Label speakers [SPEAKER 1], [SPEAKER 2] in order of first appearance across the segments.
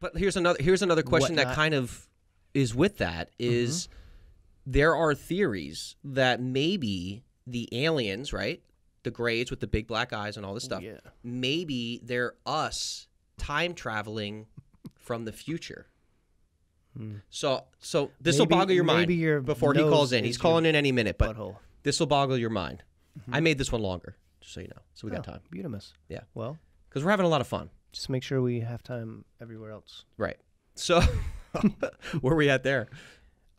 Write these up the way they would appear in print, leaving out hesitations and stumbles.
[SPEAKER 1] But here's another question that kind of is with that is there are theories that maybe the aliens, right? The grays with the big black eyes and all this stuff. Yeah. Maybe they're us time traveling from the future. So this will boggle your mind before he calls in. He's calling in any minute, but this will boggle your mind. I made this one longer, just so you know. So we got time.
[SPEAKER 2] Beautiful.
[SPEAKER 1] Yeah.
[SPEAKER 2] Well,
[SPEAKER 1] because we're having a lot of fun.
[SPEAKER 2] Just make sure we have time everywhere else.
[SPEAKER 1] Right. So where are we at there?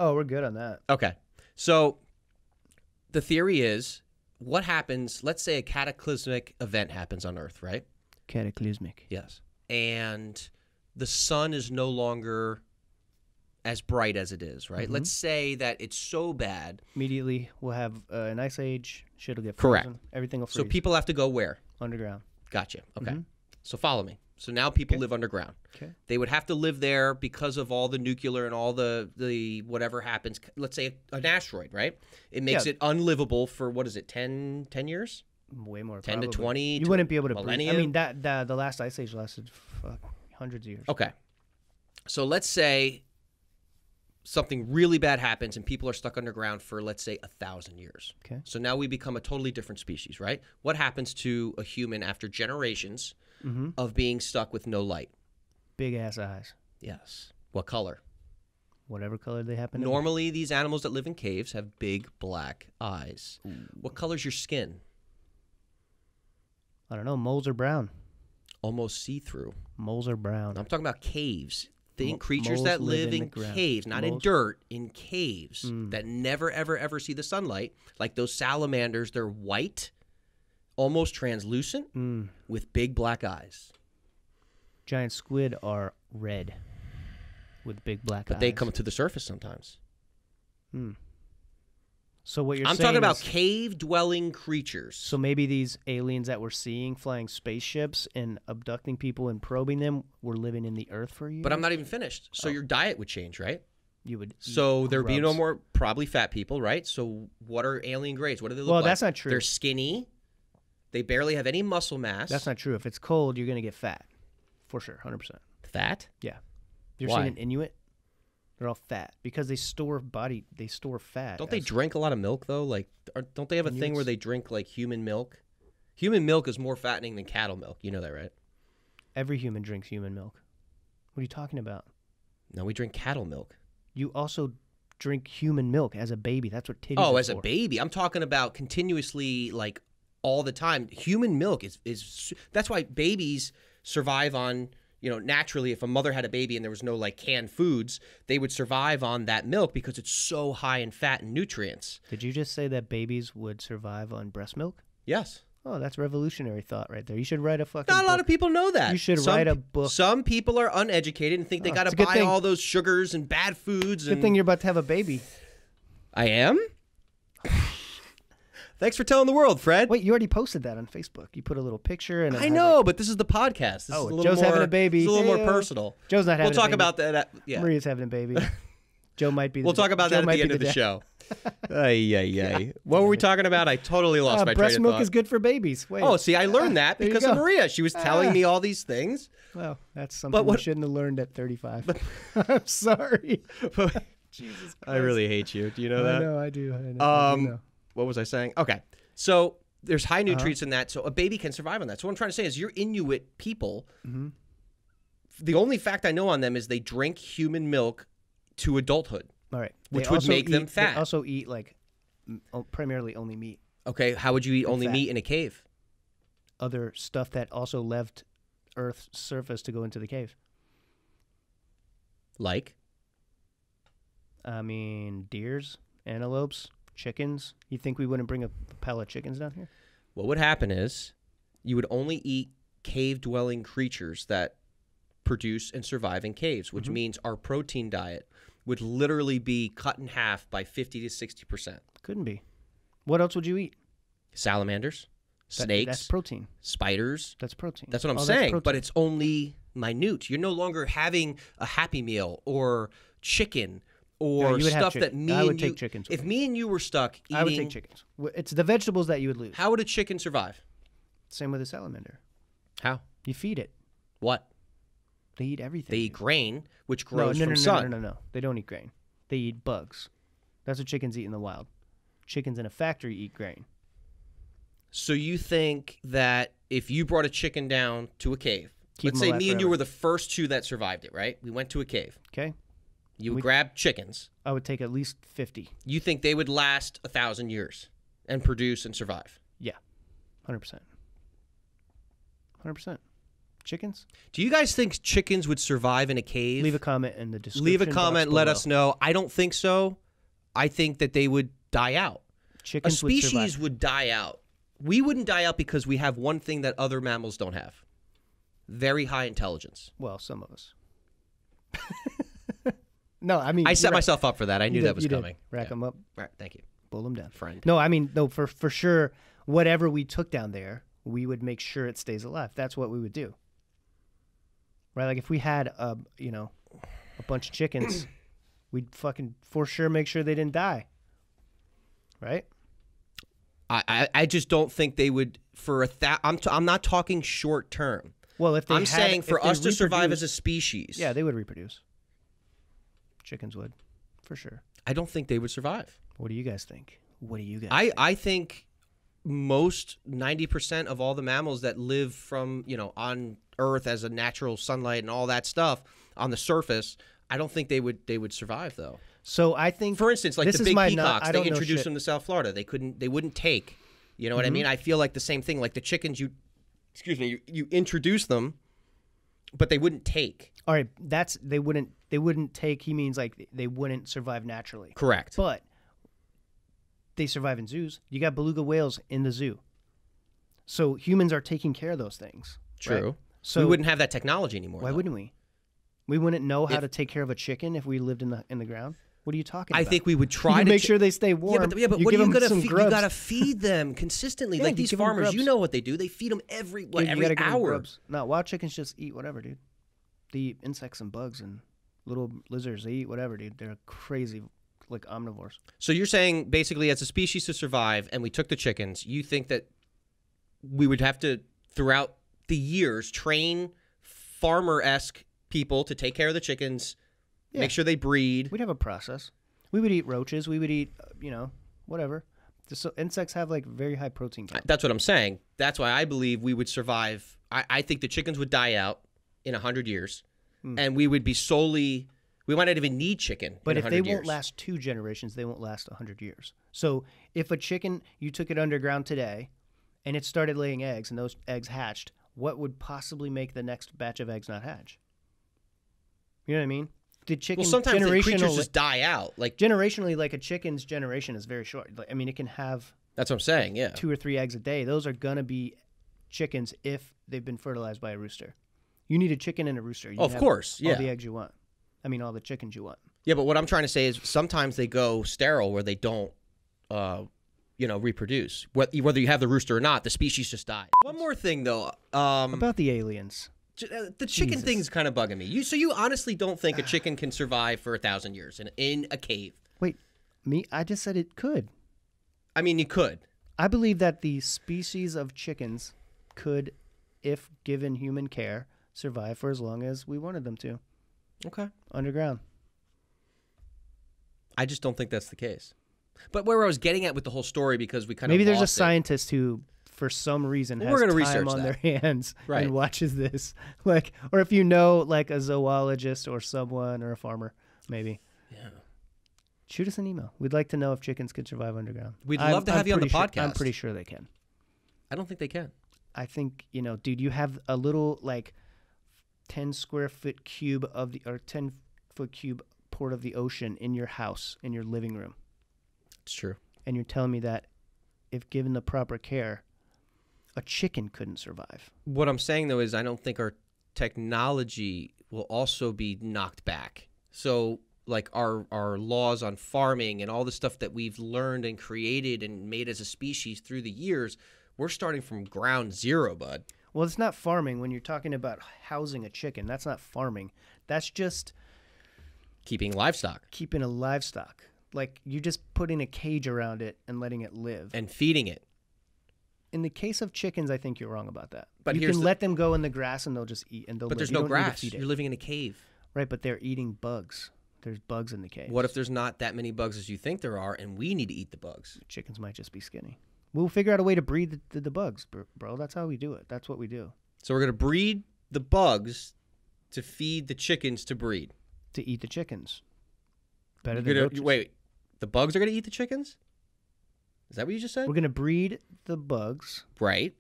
[SPEAKER 2] Oh, we're good on that.
[SPEAKER 1] Okay. So the theory is what happens, let's say a cataclysmic event happens on Earth, right?
[SPEAKER 2] Cataclysmic.
[SPEAKER 1] Yes. And the sun is no longer as bright as it is, right? Let's say that it's so bad.
[SPEAKER 2] Immediately we'll have an ice age. Shit will get frozen.
[SPEAKER 1] Correct.
[SPEAKER 2] Everything will freeze.
[SPEAKER 1] So people have to go where?
[SPEAKER 2] Underground.
[SPEAKER 1] Gotcha. Okay. So follow me. So now people live underground. Okay. They would have to live there because of all the nuclear and all the whatever happens. Let's say an asteroid, right? It makes it unlivable for, what is it, 10 years?
[SPEAKER 2] Way more.
[SPEAKER 1] 10 to 20.
[SPEAKER 2] You wouldn't be able to
[SPEAKER 1] breathe.
[SPEAKER 2] I mean, the last ice age lasted hundreds of years.
[SPEAKER 1] Okay. So let's say something really bad happens and people are stuck underground for, let's say, 1,000 years. Okay. So now we become a totally different species, right? What happens to a human after generations of being stuck with no light?
[SPEAKER 2] Big ass eyes.
[SPEAKER 1] Yes. What color?
[SPEAKER 2] Whatever color they happen to be.
[SPEAKER 1] Normally, these animals that live in caves have big black eyes. Ooh. What color's your skin?
[SPEAKER 2] I don't know. Moles are brown.
[SPEAKER 1] Almost see-through.
[SPEAKER 2] Moles are brown.
[SPEAKER 1] I'm talking about caves. Creatures that live in caves, not in dirt, in caves that never, ever, ever see the sunlight. Like those salamanders, they're white, almost translucent, with big black eyes.
[SPEAKER 2] Giant squid are red with big black eyes.
[SPEAKER 1] But they come to the surface sometimes.
[SPEAKER 2] So what you're saying
[SPEAKER 1] I'm talking about cave-dwelling creatures.
[SPEAKER 2] So maybe these aliens that we're seeing flying spaceships and abducting people and probing them were living in the earth for years?
[SPEAKER 1] But I'm not even finished. So your diet would change, right?
[SPEAKER 2] You would.
[SPEAKER 1] So there'd be no more probably fat people, right? So what are alien grays? What do they look like?
[SPEAKER 2] Well, that's not true.
[SPEAKER 1] They're skinny. They barely have any muscle mass.
[SPEAKER 2] That's not true. If it's cold, you're going to get fat. For sure, 100%.
[SPEAKER 1] Fat?
[SPEAKER 2] Yeah. You've seen an Inuit? They're all fat because they store fat.
[SPEAKER 1] Don't they drink a lot of milk though? Like, don't they have a thing where they drink like human milk? Human milk is more fattening than cattle milk. You know that, right?
[SPEAKER 2] Every human drinks human milk. What are you talking about?
[SPEAKER 1] No, we drink cattle milk.
[SPEAKER 2] You also drink human milk as a baby. That's what titties
[SPEAKER 1] are
[SPEAKER 2] for.
[SPEAKER 1] As a baby. I'm talking about continuously, like all the time. Human milk is that's why babies survive on. You know, naturally, if a mother had a baby and there was no, like, canned foods, they would survive on that milk because it's so high in fat and nutrients.
[SPEAKER 2] Did you just say that babies would survive on breast milk?
[SPEAKER 1] Yes.
[SPEAKER 2] Oh, that's revolutionary thought right there. You should write a fucking
[SPEAKER 1] Not a lot of people know that.
[SPEAKER 2] You should write a book.
[SPEAKER 1] Some people are uneducated and think they got to buy all those sugars and bad foods.
[SPEAKER 2] Good thing you're about to have a baby.
[SPEAKER 1] I am? Thanks for telling the world, Fred.
[SPEAKER 2] Wait, you already posted that on Facebook. You put a little picture and
[SPEAKER 1] I know, but this is the podcast. This is a little
[SPEAKER 2] Joe's having a baby.
[SPEAKER 1] It's a little more personal.
[SPEAKER 2] Joe's not having a baby.
[SPEAKER 1] We'll talk about that. Yeah.
[SPEAKER 2] Maria's having a baby. Joe might be.
[SPEAKER 1] We'll talk about that at the end of the show. What were we talking about? I totally lost my train of thought.
[SPEAKER 2] Breast milk is good for babies. Wait.
[SPEAKER 1] Oh, see, I learned that because of Maria. She was telling me all these things.
[SPEAKER 2] Well, that's something we shouldn't have learned at 35. I'm sorry. Jesus Christ.
[SPEAKER 1] I really hate you. Do you know that?
[SPEAKER 2] I know, I do. I know.
[SPEAKER 1] What was I saying? Okay. So there's high nutrients in that, so a baby can survive on that. So what I'm trying to say is you're Inuit people. The only fact I know on them is they drink human milk to adulthood.
[SPEAKER 2] All right.
[SPEAKER 1] Which would make them fat.
[SPEAKER 2] They also eat, like, primarily only meat.
[SPEAKER 1] Okay, how would you eat only meat in a cave?
[SPEAKER 2] Other stuff that also left Earth's surface to go into the cave.
[SPEAKER 1] Like?
[SPEAKER 2] I mean, deers, antelopes, chickens. You think we wouldn't bring a pile of chickens down here?
[SPEAKER 1] What would happen is you would only eat cave-dwelling creatures that produce and survive in caves, which means our protein diet would literally be cut in half by 50 to 60%.
[SPEAKER 2] Couldn't be. What else would you eat?
[SPEAKER 1] Salamanders, snakes.
[SPEAKER 2] That's protein.
[SPEAKER 1] Spiders.
[SPEAKER 2] That's protein.
[SPEAKER 1] That's what I'm saying, but it's only minute. You're no longer having a Happy Meal or chicken or stuff that me
[SPEAKER 2] I would
[SPEAKER 1] and you...
[SPEAKER 2] take chickens.
[SPEAKER 1] If me and you were stuck eating...
[SPEAKER 2] I would take chickens. It's the vegetables that you would lose.
[SPEAKER 1] How would a chicken survive?
[SPEAKER 2] Same with a salamander.
[SPEAKER 1] How?
[SPEAKER 2] You feed it.
[SPEAKER 1] What?
[SPEAKER 2] They eat everything.
[SPEAKER 1] They eat grain, which grows from sun.
[SPEAKER 2] No. They don't eat grain. They eat bugs. That's what chickens eat in the wild. Chickens in a factory eat grain.
[SPEAKER 1] So you think that if you brought a chicken down to a cave, let's say me and you were the first two that survived it, right? We went to a cave.
[SPEAKER 2] Okay.
[SPEAKER 1] You would grab chickens.
[SPEAKER 2] I would take at least 50.
[SPEAKER 1] You think they would last 1,000 years and produce and survive?
[SPEAKER 2] Yeah, 100%. 100%. Chickens?
[SPEAKER 1] Do you guys think chickens would survive in a cave?
[SPEAKER 2] Leave a comment in the description.
[SPEAKER 1] Leave a comment. Let us know. I don't think so. I think that they would die out.
[SPEAKER 2] Chickens
[SPEAKER 1] a species would die out. We wouldn't die out because we have one thing that other mammals don't have. Very high intelligence.
[SPEAKER 2] Well, some of us. No, I mean...
[SPEAKER 1] I set myself up for that. I knew that was coming.
[SPEAKER 2] Rack them up.
[SPEAKER 1] Right, thank you.
[SPEAKER 2] Pull them down.
[SPEAKER 1] Friend.
[SPEAKER 2] No, I mean, no, for sure, whatever we took down there, we would make sure it stays alive. That's what we would do. Right? Like if we had, a bunch of chickens, we'd fucking for sure make sure they didn't die. Right?
[SPEAKER 1] I just don't think they would for I'm not talking short term.
[SPEAKER 2] Well, if they
[SPEAKER 1] I'm saying for us to survive as a species.
[SPEAKER 2] Yeah, they would reproduce. Chickens would, for sure.
[SPEAKER 1] I don't think they would survive.
[SPEAKER 2] What do you guys think?
[SPEAKER 1] I think most 90% of all the mammals that live from, on Earth as a natural sunlight and all that stuff on the surface, I don't think they would survive though.
[SPEAKER 2] So I think,
[SPEAKER 1] for instance, like the big peacocks, they introduced them to South Florida. They wouldn't take. You know what I mean? I feel like the same thing. Like the chickens, you introduce them, but they wouldn't take.
[SPEAKER 2] All right, they wouldn't take. He means like they wouldn't survive naturally.
[SPEAKER 1] Correct.
[SPEAKER 2] But they survive in zoos. You got beluga whales in the zoo. So humans are taking care of those things.
[SPEAKER 1] True.
[SPEAKER 2] Right? So
[SPEAKER 1] we wouldn't have that technology anymore.
[SPEAKER 2] Why wouldn't we? We wouldn't know how to take care of a chicken if we lived in the ground. What are you talking about?
[SPEAKER 1] I think we would try to
[SPEAKER 2] make sure they stay warm.
[SPEAKER 1] Yeah, but what are you going to feed? You got to feed them consistently.
[SPEAKER 2] Yeah,
[SPEAKER 1] like these farmers, you know what they do. They feed them every hour.
[SPEAKER 2] No, wild chickens just eat whatever, dude. They eat insects and bugs and little lizards. They eat whatever, dude. They're crazy, like omnivores.
[SPEAKER 1] So you're saying basically as a species to survive, and we took the chickens, you think that we would have to, throughout the years, train farmer-esque people to take care of the chickens, make sure they breed.
[SPEAKER 2] We'd have a process. We would eat roaches. We would eat, whatever. So insects have like very high protein count.
[SPEAKER 1] That's what I'm saying. That's why I believe we would survive. I think the chickens would die out in 100 years, and we would be solely. We might not even need chicken.
[SPEAKER 2] But
[SPEAKER 1] if
[SPEAKER 2] they won't last 2 generations, they won't last 100 years. So if a chicken, you took it underground today, and it started laying eggs, and those eggs hatched, what would possibly make the next batch of eggs not hatch? You know what I mean? The chicken
[SPEAKER 1] sometimes the creatures just die out. Like
[SPEAKER 2] generationally, like a chicken's generation is very short. I mean, it can have.
[SPEAKER 1] That's what I'm saying. Yeah,
[SPEAKER 2] 2 or 3 eggs a day. Those are gonna be chickens if they've been fertilized by a rooster. You need a chicken and a rooster.
[SPEAKER 1] Of course, yeah.
[SPEAKER 2] All the eggs you want. I mean, all the chickens you want.
[SPEAKER 1] Yeah, but what I'm trying to say is sometimes they go sterile where they don't, reproduce. Whether you have the rooster or not, the species just die. One more thing though.
[SPEAKER 2] About the aliens.
[SPEAKER 1] The chicken thing's kind of bugging me. So you honestly don't think a chicken can survive for 1,000 years in a cave?
[SPEAKER 2] Wait, me? I just said it could.
[SPEAKER 1] I mean, you could.
[SPEAKER 2] I believe that the species of chickens could, if given human care, survive for as long as we wanted them to.
[SPEAKER 1] Okay.
[SPEAKER 2] Underground.
[SPEAKER 1] I just don't think that's the case. But where I was getting at with the whole story, because we kind of
[SPEAKER 2] maybe there's a scientist who, for some reason, has time on their hands and watches this, or if like a zoologist or someone or a farmer, maybe. Yeah. Shoot us an email. We'd like to know if chickens could survive underground.
[SPEAKER 1] We'd love to have you on the podcast.
[SPEAKER 2] I'm pretty sure they can.
[SPEAKER 1] I don't think they can.
[SPEAKER 2] I think dude, you have a little 10 square foot cube or 10 foot cube port of the ocean in your house, in your living room.
[SPEAKER 1] It's true.
[SPEAKER 2] And you're telling me that if given the proper care, a chicken couldn't survive.
[SPEAKER 1] What I'm saying, though, is I don't think our technology will also be knocked back. So, like our laws on farming and all the stuff that we've learned and created and made as a species through the years, we're starting from ground zero, bud.
[SPEAKER 2] Well, it's not farming. When you're talking about housing a chicken, that's not farming. That's just
[SPEAKER 1] keeping livestock.
[SPEAKER 2] Keeping a livestock. Like, you just putting a cage around it and letting it live.
[SPEAKER 1] And feeding it.
[SPEAKER 2] in the case of chickens, I think you're wrong about that.
[SPEAKER 1] But
[SPEAKER 2] you can let them go in the grass and they'll just eat. And they'll
[SPEAKER 1] but
[SPEAKER 2] live.
[SPEAKER 1] there's
[SPEAKER 2] You
[SPEAKER 1] no
[SPEAKER 2] don't need to
[SPEAKER 1] grass.
[SPEAKER 2] feed it.
[SPEAKER 1] You're living in a cave.
[SPEAKER 2] Right, but they're eating bugs. There's bugs in the cave.
[SPEAKER 1] What if there's not that many bugs as you think there are, and we need to eat the bugs?
[SPEAKER 2] Chickens might just be skinny. We'll figure out a way to breed the bugs, bro. That's how we do it. That's what we do.
[SPEAKER 1] So we're going to breed the bugs to feed the chickens to breed.
[SPEAKER 2] To eat the chickens. Better than roaches.
[SPEAKER 1] Wait, the bugs are going to eat the chickens? Is that what you just said?
[SPEAKER 2] We're going to breed the bugs.
[SPEAKER 1] Right.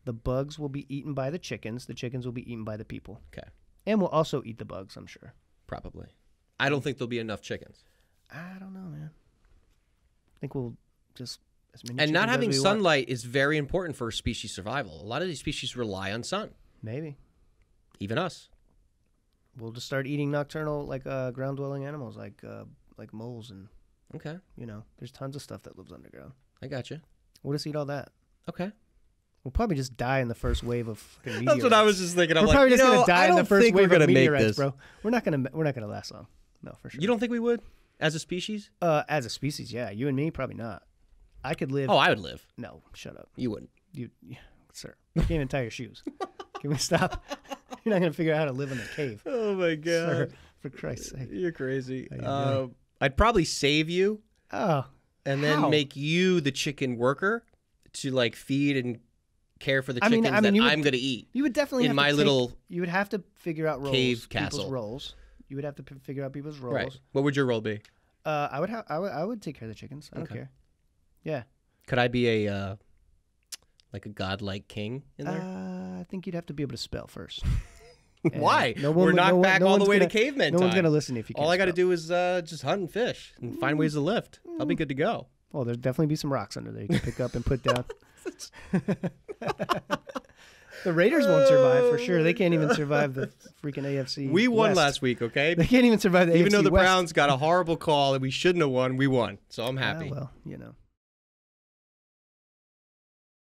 [SPEAKER 2] The bugs will be eaten by the chickens. The chickens will be eaten by the people.
[SPEAKER 1] Okay.
[SPEAKER 2] And we'll also eat the bugs, I'm sure.
[SPEAKER 1] Probably. I don't think there'll be enough chickens.
[SPEAKER 2] I don't know, man. I think we'll just...
[SPEAKER 1] And not having sunlight is very important for species survival. A lot of these species rely on sun.
[SPEAKER 2] Maybe.
[SPEAKER 1] Even us.
[SPEAKER 2] We'll just start eating nocturnal, like ground-dwelling animals, like moles and...
[SPEAKER 1] Okay.
[SPEAKER 2] You know, there's tons of stuff that lives underground.
[SPEAKER 1] I got you.
[SPEAKER 2] We'll just eat all that.
[SPEAKER 1] Okay.
[SPEAKER 2] We'll probably just die in the first wave of meteorites.
[SPEAKER 1] That's what I was just thinking.
[SPEAKER 2] We're probably just gonna die in the first wave of meteorites,
[SPEAKER 1] this.
[SPEAKER 2] bro. We're not gonna last long. No, for sure.
[SPEAKER 1] You don't think we would, as a species?
[SPEAKER 2] As a species, yeah. You and me, probably not. I could live.
[SPEAKER 1] Oh, I would live.
[SPEAKER 2] No, shut up.
[SPEAKER 1] You wouldn't.
[SPEAKER 2] Sir, you can't even tie your shoes. Can we stop? You're not gonna figure out how to live in a cave.
[SPEAKER 1] Oh my god!
[SPEAKER 2] Sir, for Christ's sake,
[SPEAKER 1] you're crazy. I'd probably save you.
[SPEAKER 2] Oh.
[SPEAKER 1] And then make you the chicken worker to like feed and care for the chickens that I'm going to eat.
[SPEAKER 2] You would definitely
[SPEAKER 1] in my little.
[SPEAKER 2] You would have to figure out roles.
[SPEAKER 1] Cave castle.
[SPEAKER 2] People's roles. You would have to figure out people's roles.
[SPEAKER 1] Right. What would your role be?
[SPEAKER 2] I would take care of the chickens. I don't care. Yeah.
[SPEAKER 1] Could I be a like a godlike king in there?
[SPEAKER 2] I think you'd have to be able to spell first.
[SPEAKER 1] Why? We're knocked back all the way to caveman time.
[SPEAKER 2] No one's going to listen if you can't
[SPEAKER 1] All I got to do is just hunt and fish and find ways to lift. I'll be good to go.
[SPEAKER 2] Well, there'll definitely be some rocks under there you can pick up and put down. The Raiders won't survive for sure. They can't even survive the freaking AFC
[SPEAKER 1] We won
[SPEAKER 2] West.
[SPEAKER 1] last week, okay?
[SPEAKER 2] They can't even survive the AFC
[SPEAKER 1] Even though the
[SPEAKER 2] West.
[SPEAKER 1] Browns got a horrible call and we shouldn't have won, we won. So I'm happy.
[SPEAKER 2] Well, you know.